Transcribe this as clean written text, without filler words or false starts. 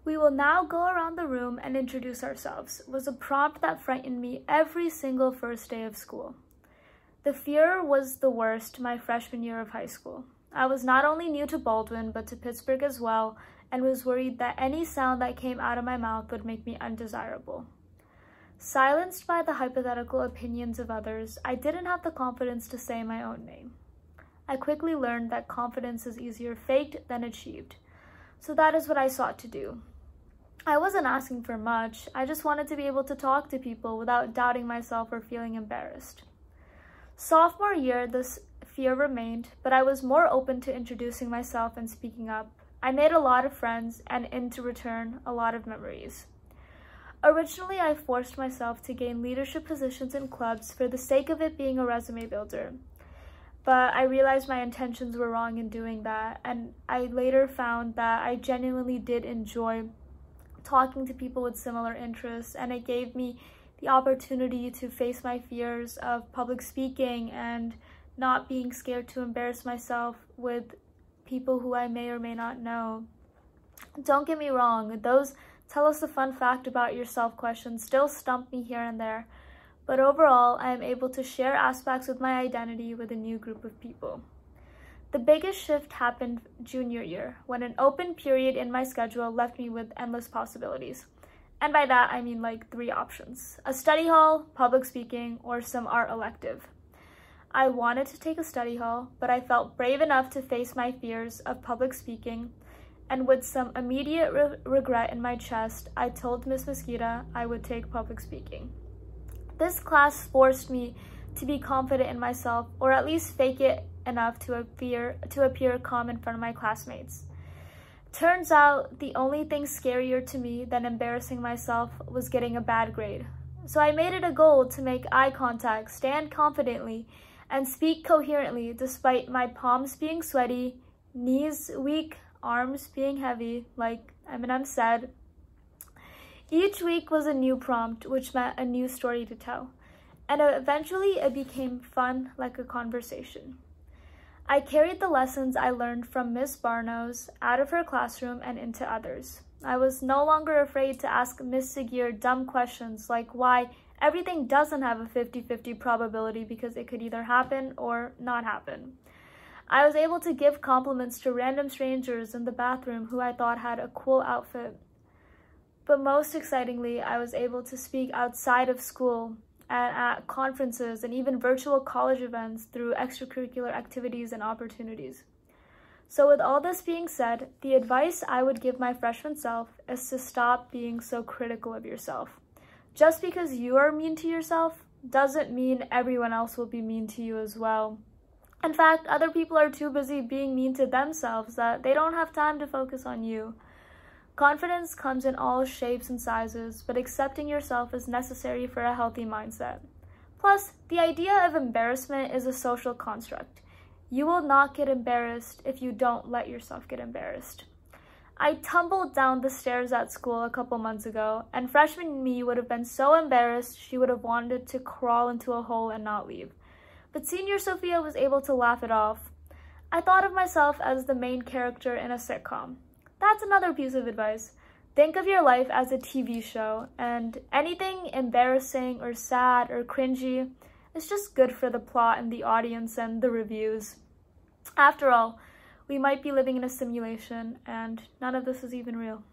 "We will now go around the room and introduce ourselves," was a prompt that frightened me every single first day of school. The fear was the worst my freshman year of high school. I was not only new to Baldwin, but to Pittsburgh as well, and was worried that any sound that came out of my mouth would make me undesirable. Silenced by the hypothetical opinions of others, I didn't have the confidence to say my own name. I quickly learned that confidence is easier faked than achieved, so that is what I sought to do. I wasn't asking for much, I just wanted to be able to talk to people without doubting myself or feeling embarrassed. Sophomore year, this fear remained, but I was more open to introducing myself and speaking up. I made a lot of friends, and in return, a lot of memories. Originally, I forced myself to gain leadership positions in clubs for the sake of it being a resume builder. But I realized my intentions were wrong in doing that, and I later found that I genuinely did enjoy talking to people with similar interests, and it gave me the opportunity to face my fears of public speaking and not being scared to embarrass myself with people who I may or may not know. Don't get me wrong, those "tell us a fun fact about yourself" questions still stump me here and there, but overall I am able to share aspects of my identity with a new group of people. The biggest shift happened junior year, when an open period in my schedule left me with endless possibilities. And by that, I mean like 3 options: a study hall, public speaking, or some art elective. I wanted to take a study hall, but I felt brave enough to face my fears of public speaking, and with some immediate regret in my chest, I told Miss Mosquita I would take public speaking. This class forced me to be confident in myself, or at least fake it enough to appear calm in front of my classmates. Turns out the only thing scarier to me than embarrassing myself was getting a bad grade. So I made it a goal to make eye contact, stand confidently, and speak coherently despite my palms being sweaty, knees weak, arms being heavy, like Eminem said. Each week was a new prompt, which meant a new story to tell, and eventually it became fun, like a conversation. I carried the lessons I learned from Miss Barnos out of her classroom and into others. I was no longer afraid to ask Miss Seguier dumb questions like why everything doesn't have a 50-50 probability, because it could either happen or not happen. I was able to give compliments to random strangers in the bathroom who I thought had a cool outfit. But most excitingly, I was able to speak outside of school and at conferences and even virtual college events through extracurricular activities and opportunities. So with all this being said, the advice I would give my freshman self is to stop being so critical of yourself. Just because you are mean to yourself doesn't mean everyone else will be mean to you as well. In fact, other people are too busy being mean to themselves that they don't have time to focus on you. Confidence comes in all shapes and sizes, but accepting yourself is necessary for a healthy mindset. Plus, the idea of embarrassment is a social construct. You will not get embarrassed if you don't let yourself get embarrassed. I tumbled down the stairs at school a couple months ago, and freshman me would have been so embarrassed she would have wanted to crawl into a hole and not leave. But senior Sophia was able to laugh it off. I thought of myself as the main character in a sitcom. That's another piece of advice. Think of your life as a TV show, and anything embarrassing or sad or cringy is just good for the plot and the audience and the reviews. After all, we might be living in a simulation, and none of this is even real.